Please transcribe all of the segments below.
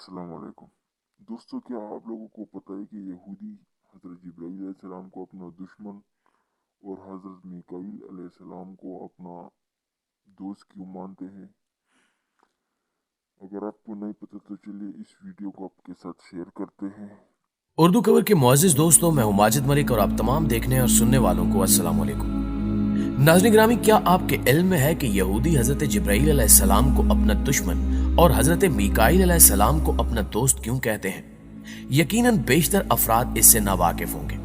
अस्सलाम वालेकुम दोस्तों, क्या आप लोगों को पता है कि यहूदी हज़रत जिब्राईल अलैहिस्सलाम को अपना दुश्मन और हज़रत मीकाईल अलैहिस्सलाम को अपना दोस्त क्यों मानते हैं? अगर आपको नहीं पता तो चलिए इस वीडियो को आपके साथ शेयर करते हैं। उर्दू खबर के मुअज़्ज़िज़ दोस्तों, मैं हूं माजिद मलिक और आप तमाम देखने और सुनने वालों को अस्सलाम वालेकुम। नाज़रीन गिरामी, क्या आपके इल्म में है कि यहूदी हजरत जिब्राईल अलैहिस्सलाम को अपना दुश्मन और हजरत मीकाईल अलैहिस्सलाम को अपना दोस्त क्यों कहते हैं? यकीनन बेशतर अफराद इससे नावाकिफ होंगे।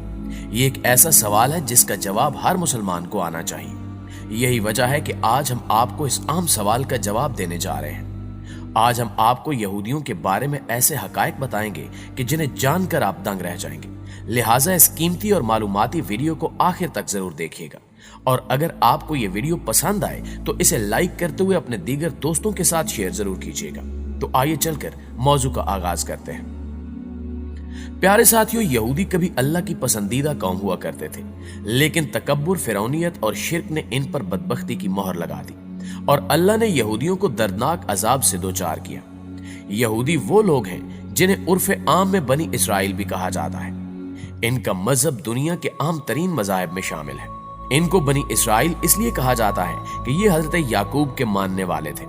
ये एक ऐसा सवाल है जिसका जवाब हर मुसलमान को आना चाहिए। यही वजह है कि आज हम आपको इस आम सवाल का जवाब देने जा रहे हैं। आज हम आपको यहूदियों के बारे में ऐसे हकायक बताएंगे कि जिन्हें जानकर आप दंग रह जाएंगे। लिहाजा इस कीमती और मालूमाती वीडियो को आखिर तक जरूर देखिएगा, और अगर आपको ये वीडियो पसंद आए तो इसे लाइक करते हुए अपने दीगर दोस्तों के साथ शेयर जरूर कीजिएगा। तो आइए चलकर मौजू का आगाज करते हैं। प्यारे साथियों, यहूदी कभी अल्लाह की पसंदीदा कौम हुआ करते थे, लेकिन तकब्बुर, फिरौनियत और शिर्क ने इन पर बदबख्ती की मोहर लगा दी और अल्लाह ने यहूदियों को दर्दनाक अजाब से दो चार किया। यहूदी वो लोग हैं जिन्हें उर्फ आम में बनी इसराइल भी कहा जाता है। इनका मजहब दुनिया के आम तरीन मजाहब में शामिल है। इनको बनी इसराइल इसलिए कहा जाता है कि ये हजरत याकूब के मानने वाले थे,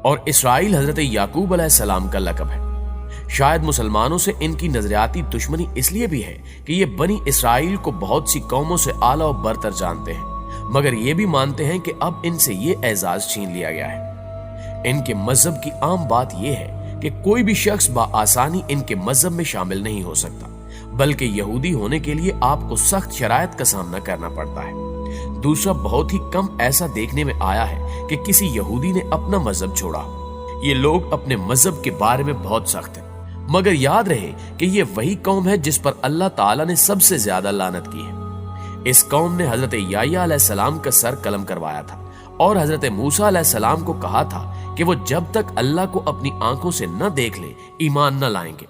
और इसराइल हजरत याकूब अलैहिस्सलाम का लक़ब है। शायद मुसलमानों से इनकी नजरियाती दुश्मनी इसलिए भी है कि ये बनी इसराइल को बहुत सी कौमों से आला और बरतर जानते हैं, मगर ये भी मानते हैं कि अब इनसे ये एजाज छीन लिया गया है। इनके मजहब की आम बात यह है कि कोई भी शख्स बआसानी इनके मजहब में शामिल नहीं हो सकता, बल्कि यहूदी होने के लिए आपको सख्त शराइत का सामना करना पड़ता है। दूसरा, बहुत ही कम ऐसा देखने में आया है कि किसी यहूदी ने अपना मजहब छोड़ा। ये लोग अपने मजहब के बारे में बहुत सख्त हैं, मगर याद रहे कि ये वही कौम है जिस पर अल्लाह ताला ने सबसे ज्यादा लानत की है। इस कौम ने हजरत याह्या अलैहिस्सलाम का सर कलम करवाया था और हजरत मूसा अलैहिस्सलाम को कहा था कि वो जब तक अल्लाह को अपनी आंखों से न देख ले ईमान न लाएंगे।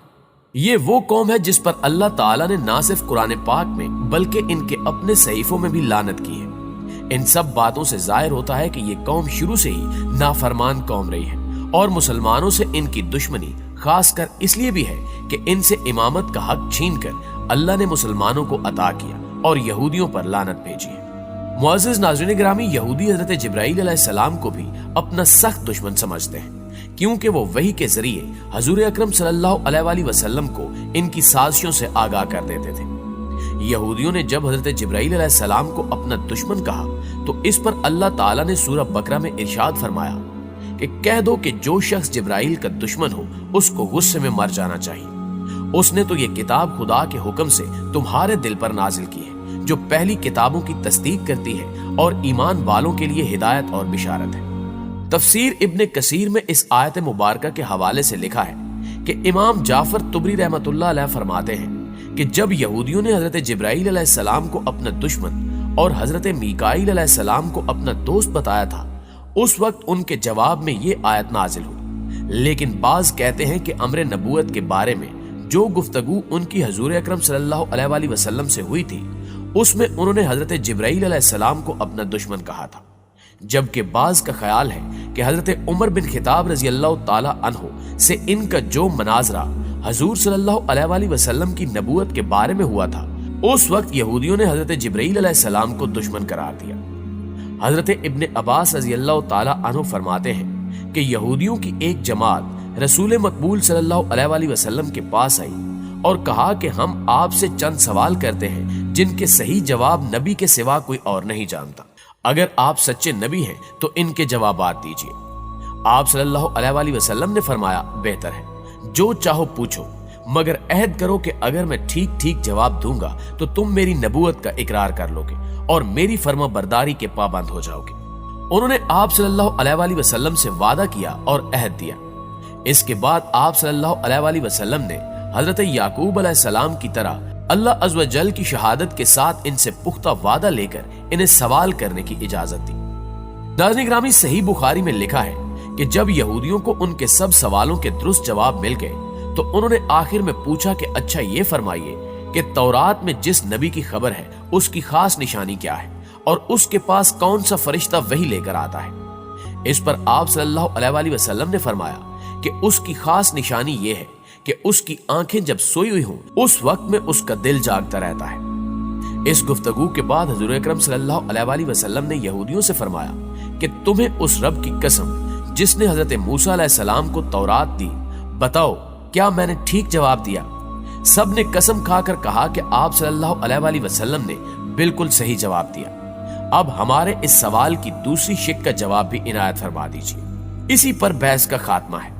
ये वो कौम है जिस पर अल्लाह ताला ने ना सिर्फ कुरान पाक में बल्कि इनके अपने सहीफों में भी लानत की है। इन सब बातों से जाहिर होता है कि ये कौम शुरू से ही नाफरमान कौम रही है, और मुसलमानों से इनकी दुश्मनी खासकर इसलिए भी है कि इनसे इमामत का हक छीनकर अल्लाह ने मुसलमानों को अता किया और यहूदियों पर लानत भेजी है। मुअज़्ज़िज़ नाज़रीन गिरामी, यहूदी हज़रत जिब्राईल अलैहिस्सलाम को भी अपना सख्त दुश्मन समझते हैं, क्योंकि वो वही के जरिए हुज़ूर अकरम सल्लल्लाहु अलैहि वसल्लम को इनकी साजिशों से आगाह कर देते थे। यहूदियों ने जब हज़रत जिब्राईल अलैहिस्सलाम को अपना दुश्मन कहा तो इस पर अल्लाह ताला ने सूरह बकरा में इरशाद फरमाया कि कह दो कि जो शख्स जिब्राईल का दुश्मन हो उसको गुस्से में मर जाना चाहिए। उसने तो ये किताब खुदा के हुक्म से तुम्हारे दिल पर नाजिल की है, जो पहली किताबों की तस्दीक करती है और ईमान वालों के लिए हिदायत और बिशारत है। तफसीर इब्ने कसीर में इस आयत मुबारका के हवाले से लिखा है कि इमाम जाफर तुबरी रहमतुल्लाह अलैह फरमाते हैं कि जब यहूदियों ने हजरत जिब्राईल अलैहिस्सलाम को अपना दुश्मन और हजरत मीकाईल अलैहिस्सलाम को अपना दोस्त बताया था, उस वक्त उनके जवाब में ये आयत नाजिल हुई। लेकिन बाज कहते हैं कि अम्र नबूवत के बारे में जो गुफ्तगू उनकी हुज़ूर अकरम सल्लल्लाहु अलैहि वसल्लम से हुई थी, उसमें उन्होंने हजरत जिब्राईल अलैहिस्सलाम को अपना दुश्मन कहा था, जबकि बाज का ख्याल है कि हजरत उमर बिन खिताब रजी अल्लाह ताला अन्हु से इनका जो मनाजरा हुज़ूर सल्लल्लाहु अलैहि वसल्लम की नबूवत के बारे में हुआ था, उस वक्त यहूदियों ने हजरत जिब्राईल अलैहिस्सलाम को दुश्मन करार दिया। हजरत इब्ने अब्बास रजी अल्लाह ताला अन्हु फरमाते हैं कि यहूदियों की एक जमात रसूल मकबूल सल्लल्लाहु अलैहि वसल्लम के पास आई और कहा कि हम आपसे चंद सवाल करते हैं जिनके सही जवाब नबी के सिवा कोई और नहीं जानता। अगर आप सच्चे नबी हैं तो इनके जवाबात दीजिए। आप सल्लल्लाहु अलैहि वसल्लम ने फरमाया, बेहतर है, जो चाहो पूछो, मगर अहद करो कि अगर मैं ठीक ठीक जवाब दूंगा तो तुम मेरी नबूवत का इकरार कर लोगे और मेरी फर्मा बरदारी के पाबंद हो जाओगे। उन्होंने आप सल्लल्लाहु अलैहि वसल्लम से वादा किया और अहद दिया। इसके बाद आप सल्लल्लाहु अलैहि वसल्लम ने हजरत याकूब अलैहिस्सलाम की तरह अल्लाह अज़्ज़ व जल की शहादत के साथ इनसे पुख्ता वादा लेकर इन्हें सवाल करने की इजाजत दी। नाज़रीन गिरामी, सही बुखारी में लिखा है कि जब यहूदियों को उनके सब सवालों के दुरुस्त जवाब मिल गए तो उन्होंने आखिर में पूछा कि अच्छा ये फरमाइए कि तौरात में जिस नबी की खबर है उसकी खास निशानी क्या है और उसके पास कौन सा फरिश्ता वही लेकर आता है। इस पर आप सल्लल्लाहु अलैहि वसल्लम ने फरमाया कि उसकी खास निशानी यह है कि उसकी आंखें जब सोई हुई हों उस वक्त में उसका दिल जागता रहता है। इस गुफ्तगू के बाद हुजूर अकरम सल्लल्लाहु अलैहि वसल्लम ने यहूदियों से फरमाया कि तुम्हें उस रब की कसम जिसने हजरत मूसा अलैहिस्सलाम को तौरात दी, बताओ क्या मैंने ठीक जवाब दिया? सब ने कसम खाकर कहा कि आप सल्लल्लाहु अलैहि वसल्लम ने बिल्कुल सही जवाब दिया। अब हमारे इस सवाल की दूसरी शिक का जवाब भी इनायत फरमा दीजिए। इसी पर बहस का खात्मा है।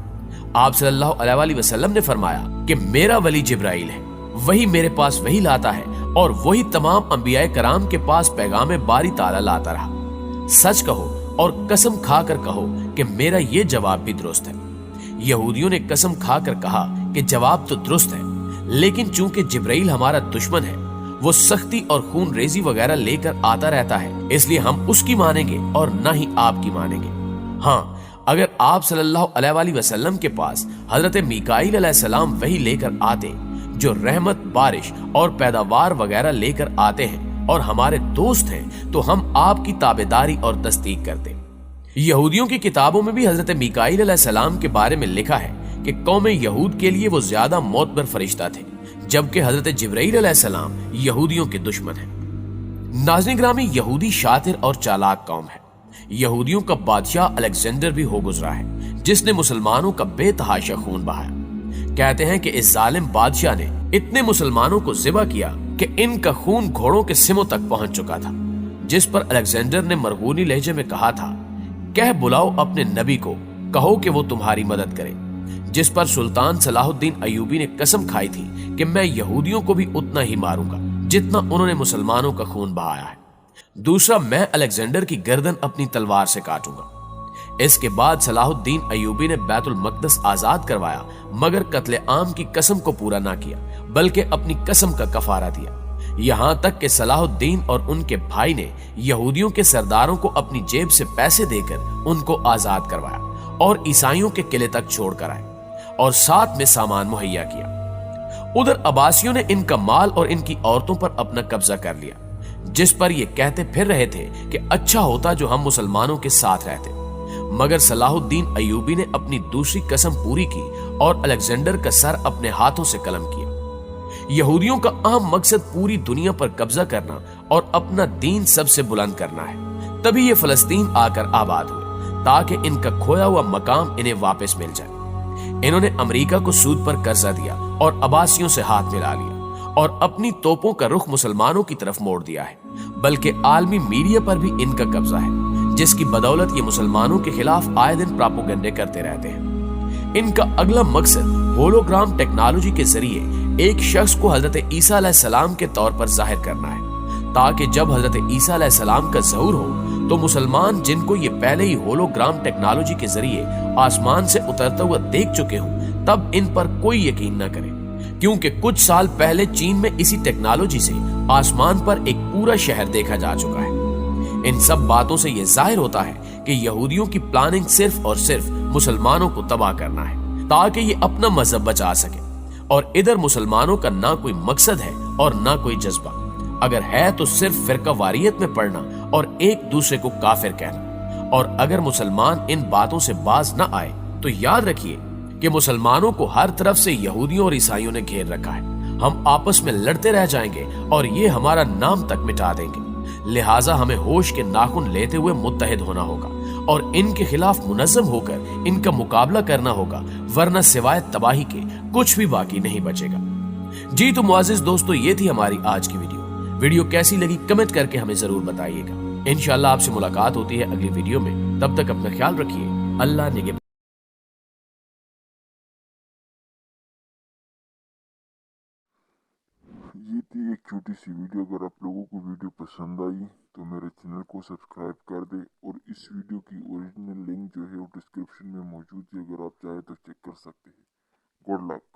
आप सल्लल्लाहु अलैहि वसल्लम ने फरमाया कि मेरा वली जिब्राइल है, वही मेरे पास वही लाता है और वही तमाम अंबिया कराम के पास पैगाम बारी ताला लाता रहा। सच कहो और कसम खाकर कहो कि मेरा यह जवाब भी दुरुस्त है। यहूदियों ने कसम खाकर कहा कि जवाब तो दुरुस्त है, लेकिन चूंकि जिब्राइल हमारा दुश्मन है, वो सख्ती और खून रेजी वगैरह लेकर आता रहता है, इसलिए हम उसकी मानेंगे और न ही आपकी मानेंगे। हाँ, अगर आप सल्लल्लाहु अलैहि वसल्लम के पास हजरत मीकाईल अलैहिस्सलाम वही लेकर आते जो रहमत, बारिश और पैदावार वगैरह लेकर आते हैं और हमारे दोस्त हैं, तो हम आपकी ताबेदारी और तस्दीक करते। यहूदियों की किताबों में भी हजरत मीकाईल अलैहिस्सलाम के बारे में लिखा है कि कौम यहूद के लिए वो ज्यादा मोतबर फरिश्ता थे, जबकि हजरत जिब्राईल अलैहिस्सलाम यहूदियों के दुश्मन हैं। नाज़रीन ग्रामी, यहूदी शातिर और चालाक कौम है। यहूदियों का बादशाह अलेक्जेंडर भी हो गुजरा है, जिसने मुसलमानों का बेतहाशा खून बहाया। कहते हैं कि इस जालिम बादशाह ने इतने मुसलमानों को ज़िबा किया कि इनका खून घोड़ों के सिमों तक पहुंच चुका था, जिस पर अलेक्जेंडर ने मरगूनी लहजे में कहा था, कह बुलाओ अपने नबी को, कहो कि वो तुम्हारी मदद करे। जिस पर सुल्तान सलाहुद्दीन अयूबी ने कसम खाई थी कि मैं यहूदियों को भी उतना ही मारूंगा जितना उन्होंने मुसलमानों का खून बहाया है। दूसरा, मैं अलेक्जेंडर की गर्दन अपनी तलवार से काटूंगा। इसके बाद सलाहुद्दीन अयूबी ने बैतुल मकदस आजाद करवाया, मगर कत्ले आम की कसम को पूरा ना किया, बल्कि अपनी कसम का कफारा दिया। यहां तक कि सलाहुद्दीन और उनके भाई ने यहूदियों के सरदारों को अपनी जेब से पैसे देकर उनको आजाद करवाया और ईसाइयों के किले तक छोड़ कर आए और साथ में सामान मुहैया किया। उधर अब्बासियों ने इनका माल और इनकी औरतों पर अपना कब्जा कर लिया, जिस पर ये कहते फिर रहे थे कि अच्छा होता जो हम मुसलमानों के साथ रहते। मगर सलाहुद्दीन अयूबी ने अपनी दूसरी कसम पूरी की और अलेक्जेंडर का सर अपने हाथों से कलम किया। यहूदियों का अहम मकसद पूरी दुनिया पर कब्जा करना और अपना दीन सबसे बुलंद करना है। तभी ये फलस्तीन आकर आबाद हुए ताकि इनका खोया हुआ मकाम इन्हें वापस मिल जाए। इन्होंने अमेरिका को सूद पर कर्जा दिया और अब्बासियों से हाथ मिला लिया और अपनी तोपों का रुख मुसलमानों की तरफ मोड़ दिया है। बल्कि आलमी मीडिया पर भी इनका कब्जा है, जिसकी बदौलत ये मुसलमानों के खिलाफ आए दिन प्रोपेगेंडे करते रहते हैं। इनका अगला मकसद होलोग्राम टेक्नोलॉजी के जरिए एक शख्स को हजरत ईसा अलैहिस्सलाम के तौर पर जाहिर करना है, ताकि जब हजरत ईसा अलैहिस्सलाम का ज़हूर हो तो मुसलमान जिनको ये पहले ही होलोग्राम टेक्नोलॉजी के जरिए आसमान से उतरता हुआ देख चुके हों, तब इन पर कोई यकीन न करे, क्योंकि कुछ साल पहले चीन में इसी टेक्नोलॉजी से आसमान पर एक पूरा शहर देखा जा चुका है। इन सब बातों से यह जाहिर होता है कि यहूदियों की प्लानिंग सिर्फ और सिर्फ मुसलमानों को तबाह करना है, ताकि ये अपना मजहब बचा सके। और इधर मुसलमानों का ना कोई मकसद है और ना कोई जज्बा, अगर है तो सिर्फ फिरका वारियत में पढ़ना और एक दूसरे को काफिर कहना। और अगर मुसलमान इन बातों से बाज न आए तो याद रखिए कि मुसलमानों को हर तरफ से यहूदियों और ईसाइयों ने घेर रखा है। हम आपस में लड़ते रह जाएंगे और ये हमारा नाम तक मिटा देंगे। लिहाजा हमें होश के नाखून लेते हुए मुत्तहिद होना होगा और इनके खिलाफ मुनज़्ज़म होकर इनका मुकाबला करना होगा, वरना सिवाय तबाही के कुछ भी बाकी नहीं बचेगा। जी तो मुआज़िज़ दोस्तों, ये थी हमारी आज की वीडियो कैसी लगी कमेंट करके हमें जरूर बताइएगा। इंशाअल्लाह आपसे मुलाकात होती है अगली वीडियो में। तब तक अपना ख्याल रखिए। अल्लाह निगहबान। ये थी एक छोटी सी वीडियो। अगर आप लोगों को वीडियो पसंद आई तो मेरे चैनल को सब्सक्राइब कर दे और इस वीडियो की ओरिजिनल लिंक जो है वो डिस्क्रिप्शन में मौजूद है, अगर आप चाहे तो चेक कर सकते हैं। Good luck.